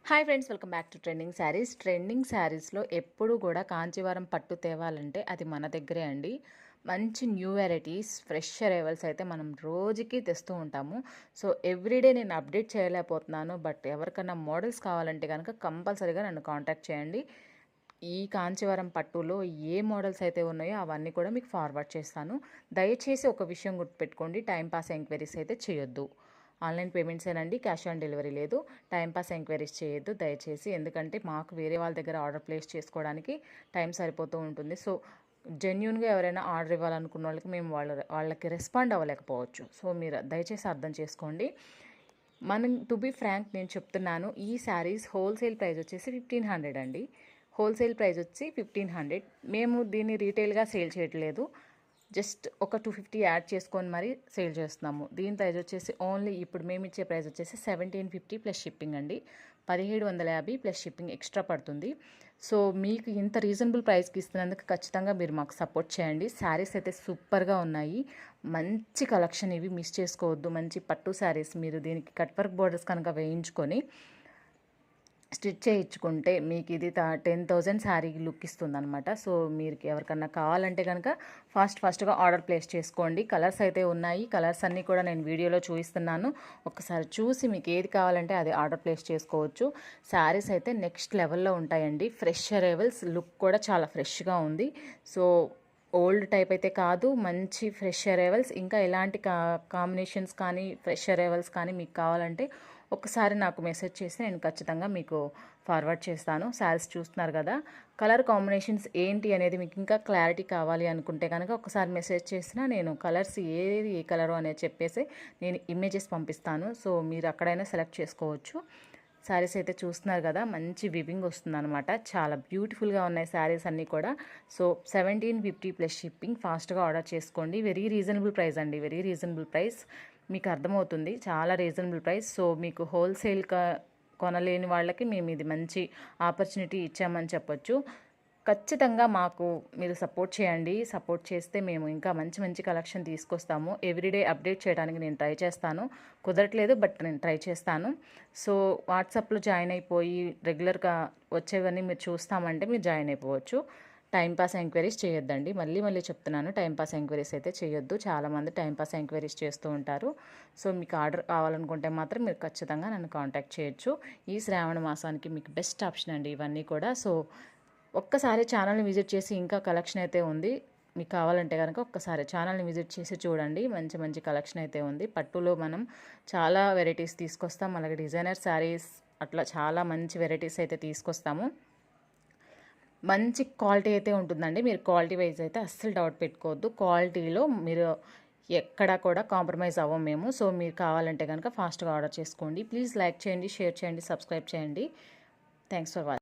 Hi friends, welcome back to trending saris. Trending శారీస్లో ఎప్పుడు కూడా కాంచీవరం పట్టు తేవాలంటే అది మన దగ్గరే అండి. మంచి న్యూ వెరైటీస్, ఫ్రెష్ అరైవల్స్ అయితే మనం రోజుకి తెస్తూ ఉంటాము. సో ఎవ్రీడే నేను అప్డేట్ చేయలేకపోతున్నాను. బట్ ఎవరికన్నా మోడల్స్ కావాలంటే కనుక కంపల్సరీగా నన్ను కాంటాక్ట్ చేయండి. ఈ కాంచీవరం పట్టులో ఏ మోడల్స్ అయితే ఉన్నాయో అవన్నీ కూడా మీకు ఫార్వర్డ్ చేస్తాను. దయచేసి ఒక విషయం గుర్తుపెట్టుకోండి, టైంపాస్ ఎంక్వైరీస్ అయితే చేయొద్దు. ఆన్లైన్ పేమెంట్సేనండి, క్యాష్ ఆన్ డెలివరీ లేదు. టైంపాస్ ఎంక్వైరీస్ చేయొద్దు దయచేసి, ఎందుకంటే మాకు వేరే వాళ్ళ దగ్గర ఆర్డర్ ప్లేస్ చేసుకోవడానికి టైం సరిపోతూ ఉంటుంది. సో జెన్యున్గా ఎవరైనా ఆర్డర్ ఇవ్వాలనుకున్న వాళ్ళకి మేము వాళ్ళకి రెస్పాండ్ అవ్వలేకపోవచ్చు. సో మీరు దయచేసి అర్థం చేసుకోండి. మనం టు బీ ఫ్రాంక్ నేను చెప్తున్నాను, ఈ శారీస్ హోల్సేల్ ప్రైస్ వచ్చేసి 1500 అండి. హోల్సేల్ ప్రైస్ వచ్చి 1500. మేము దీన్ని రీటైల్గా సేల్ చేయట్లేదు, జస్ట్ ఒక 250 యాడ్ చేసుకొని మరీ సేల్ చేస్తున్నాము. దీని ప్రైస్ వచ్చేసి ఓన్లీ ఇప్పుడు మేము ఇచ్చే ప్రైస్ వచ్చేసి 1750 ప్లస్ షిప్పింగ్ అండి. 1750 ప్లస్ షిప్పింగ్ ఎక్స్ట్రా పడుతుంది. సో మీకు ఇంత రీజనబుల్ ప్రైస్కి ఇస్తున్నందుకు ఖచ్చితంగా మీరు మాకు సపోర్ట్ చేయండి. శారీస్ అయితే సూపర్గా ఉన్నాయి, మంచి కలెక్షన్, ఇవి మిస్ చేసుకోవద్దు. మంచి పట్టు శారీస్ మీరు దీనికి కట్ వర్క్ బోర్డర్స్ కనుక వేయించుకొని స్టిచ్ చేయించుకుంటే మీకు ఇది 10,000 శారీ లుక్ ఇస్తుంది అనమాట. సో మీరు ఎవరికన్నా కావాలంటే కనుక ఫాస్ట్గా ఆర్డర్ ప్లేస్ చేసుకోండి. కలర్స్ అయితే ఉన్నాయి, కలర్స్ అన్నీ కూడా నేను వీడియోలో చూపిస్తున్నాను. ఒకసారి చూసి మీకు ఏది కావాలంటే అది ఆర్డర్ ప్లేస్ చేసుకోవచ్చు. శారీస్ అయితే నెక్స్ట్ లెవెల్లో ఉంటాయండి. ఫ్రెష్ అరైవల్స్, లుక్ కూడా చాలా ఫ్రెష్గా ఉంది. సో ఓల్డ్ టైప్ అయితే కాదు, మంచి ఫ్రెష్ అరైవల్స్. ఇంకా ఎలాంటి కాంబినేషన్స్ కానీ ఫ్రెష్ అరైవల్స్ కానీ మీకు కావాలంటే ఒకసారి నాకు మెసేజ్ చేసి నేను ఖచ్చితంగా మీకు ఫార్వర్డ్ చేస్తాను. శారీస్ చూస్తున్నారు కదా, కలర్ కాంబినేషన్స్ ఏంటి అనేది మీకు ఇంకా క్లారిటీ కావాలి అనుకుంటే కనుక ఒకసారి మెసేజ్ చేసినా నేను కలర్స్ ఏది ఏ కలరు అనేది చెప్పేసి నేను ఇమేజెస్ పంపిస్తాను. సో మీరు అక్కడైనా సెలెక్ట్ చేసుకోవచ్చు. శారీస్ అయితే చూస్తున్నారు కదా, మంచి వివింగ్ వస్తుందన్నమాట. చాలా బ్యూటిఫుల్గా ఉన్నాయి శారీస్ అన్నీ కూడా. సో 1750 ప్లస్ షిప్పింగ్, ఫాస్ట్గా ఆర్డర్ చేసుకోండి. వెరీ రీజనబుల్ ప్రైస్ అండి, వెరీ రీజనబుల్ ప్రైస్. మీకు అర్థమవుతుంది, చాలా రీజనబుల్ ప్రైస్. సో మీకు హోల్సేల్ కొనలేని వాళ్ళకి మేము ఇది మంచి ఆపర్చునిటీ ఇచ్చామని చెప్పొచ్చు. ఖచ్చితంగా మాకు మీరు సపోర్ట్ చేయండి. సపోర్ట్ చేస్తే మేము ఇంకా మంచి మంచి కలెక్షన్ తీసుకొస్తాము. ఎవ్రీడే అప్డేట్ చేయడానికి నేను ట్రై చేస్తాను. కుదరట్లేదు, బట్ నేను ట్రై చేస్తాను. సో వాట్సాప్లో జాయిన్ అయిపోయి రెగ్యులర్గా వచ్చేవన్నీ మీరు చూస్తామంటే మీరు జాయిన్ అయిపోవచ్చు. టైంపాస్ ఎంక్వైరీస్ చేయొద్దండి, మళ్ళీ చెప్తున్నాను, టైంపాస్ ఎంక్వైరీస్ అయితే చేయొద్దు. చాలామంది టైంపాస్ ఎంక్వైరీస్ చేస్తూ ఉంటారు. సో మీకు ఆర్డర్ కావాలనుకుంటే మాత్రం మీరు ఖచ్చితంగా నన్ను కాంటాక్ట్ చేయొచ్చు. ఈ శ్రావణ మాసానికి మీకు బెస్ట్ ఆప్షన్ అండి ఇవన్నీ కూడా. సో ఒక్కసారి ఛానల్ని విజిట్ చేసి, ఇంకా కలెక్షన్ అయితే ఉంది, మీకు కావాలంటే కనుక ఒక్కసారి ఛానల్ని విజిట్ చేసి చూడండి. మంచి మంచి కలెక్షన్ అయితే ఉంది. పట్టులో మనం చాలా వెరైటీస్ తీసుకొస్తాం, అలాగే డిజైనర్ శారీస్, అట్లా చాలా మంచి వెరైటీస్ అయితే తీసుకొస్తాము. మంచి క్వాలిటీ అయితే ఉంటుందండి. మీరు క్వాలిటీ వైజ్ అయితే అస్సలు డౌట్ పెట్టుకోవద్దు. క్వాలిటీలో మీరు ఎక్కడ కూడా కాంప్రమైజ్ అవ్వం మేము. సో మీరు కావాలంటే కనుక ఫాస్ట్గా ఆర్డర్ చేసుకోండి. ప్లీజ్ లైక్ చేయండి, షేర్ చేయండి, సబ్స్క్రైబ్ చేయండి. Thanks for watching.